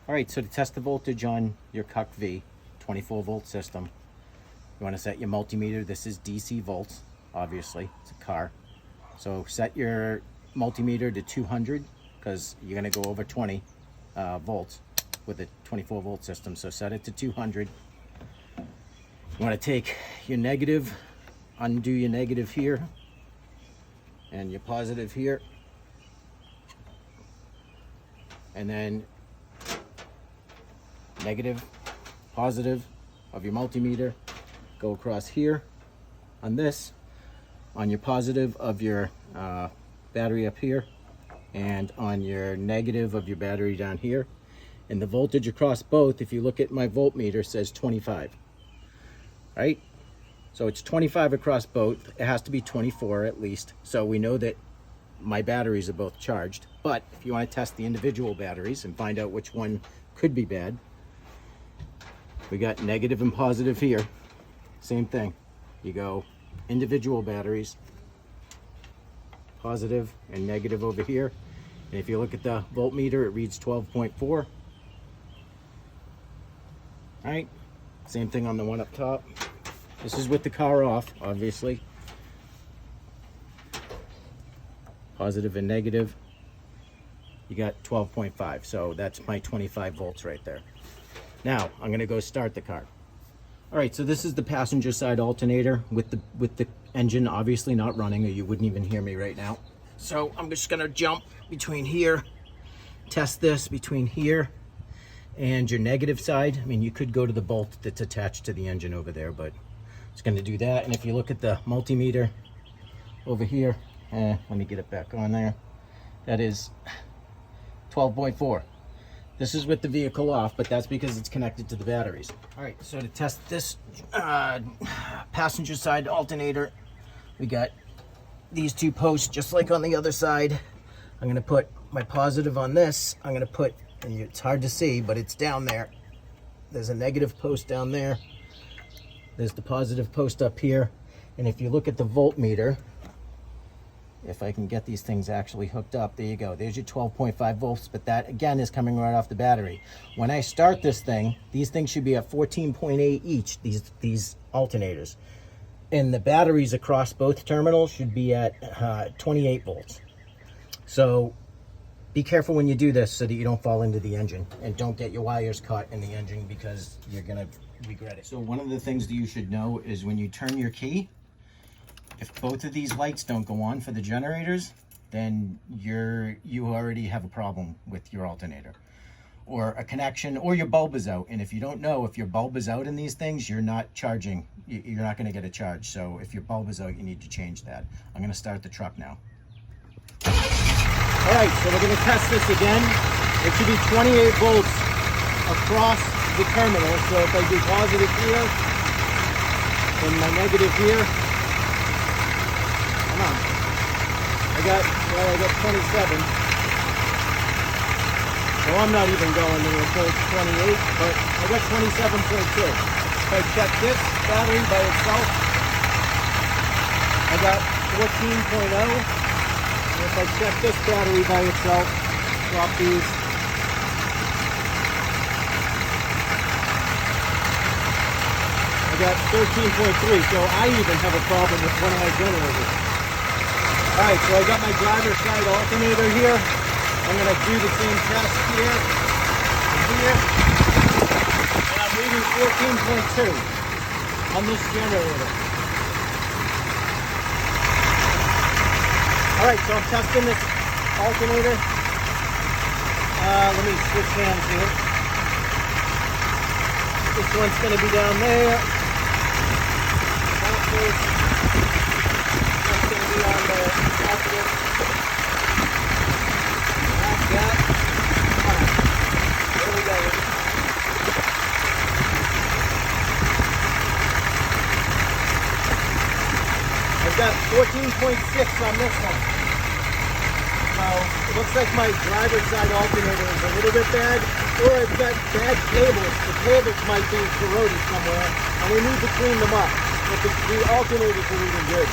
All right, so to test the voltage on your CUCV 24 volt system, you want to set your multimeter. This is DC volts, obviously, it's a car. So set your multimeter to 200 because you're going to go over 20 volts with a 24 volt system. So set it to 200. You want to take your negative, undo your negative here, and your positive here. And then negative, positive of your multimeter go across here on this, on your positive of your battery up here, and on your negative of your battery down here. And the voltage across both, if you look at my voltmeter, says 25, right? So it's 25 across both. It has to be 24 at least, so we know that my batteries are both charged. But if you want to test the individual batteries and find out which one could be bad, we got negative and positive here. Same thing. You go individual batteries, positive and negative over here. And if you look at the voltmeter, it reads 12.4. All right, same thing on the one up top. This is with the car off, obviously. Positive and negative. You got 12.5, so that's my 25 volts right there. Now, I'm gonna go start the car. All right, so this is the passenger side alternator with the engine obviously not running, or you wouldn't even hear me right now. So I'm just gonna jump between here, test this between here and your negative side. I mean, you could go to the bolt that's attached to the engine over there, but it's gonna do that. And if you look at the multimeter over here, let me get it back on there. That is 12.4. This is with the vehicle off, but that's because it's connected to the batteries. All right, so to test this passenger side alternator, we got these two posts just like on the other side. I'm gonna put my positive on this. I'm gonna put, and it's hard to see, but it's down there. There's a negative post down there. There's the positive post up here. And if you look at the voltmeter, if I can get these things actually hooked up, there you go. There's your 12.5 volts, but that again is coming right off the battery. When I start this thing, these things should be at 14.8 each, these alternators. And the batteries across both terminals should be at 28 volts. So be careful when you do this so that you don't fall into the engine, and don't get your wires caught in the engine because you're gonna regret it. So one of the things that you should know is when you turn your key, if both of these lights don't go on for the generators, then you already have a problem with your alternator, or a connection, or your bulb is out. And if you don't know, if your bulb is out in these things, you're not charging. You're not going to get a charge. So if your bulb is out, you need to change that. I'm going to start the truck now. All right, so we're going to test this again. It should be 28 volts across the terminal. So if I do positive here and my negative here, come on. I got 27. Well, I'm not even going to a full 28, but I got 27.2. If I check this battery by itself, I got 14.0. And if I check this battery by itself, drop these, I got 13.3. So I even have a problem with one of my generators. All right, so I got my driver's side alternator here. I'm gonna do the same test here and here. And I'm reading 14.2 on this generator. All right, so I'm testing this alternator. Let me switch hands here. This one's gonna be down there. On the positive. Like that. Alright. There we go. I've got 14.6 on this one. So it looks like my driver's side alternator is a little bit bad, or I've got bad cables. The cables might be corroded somewhere, and we need to clean them up. But the alternators are even good.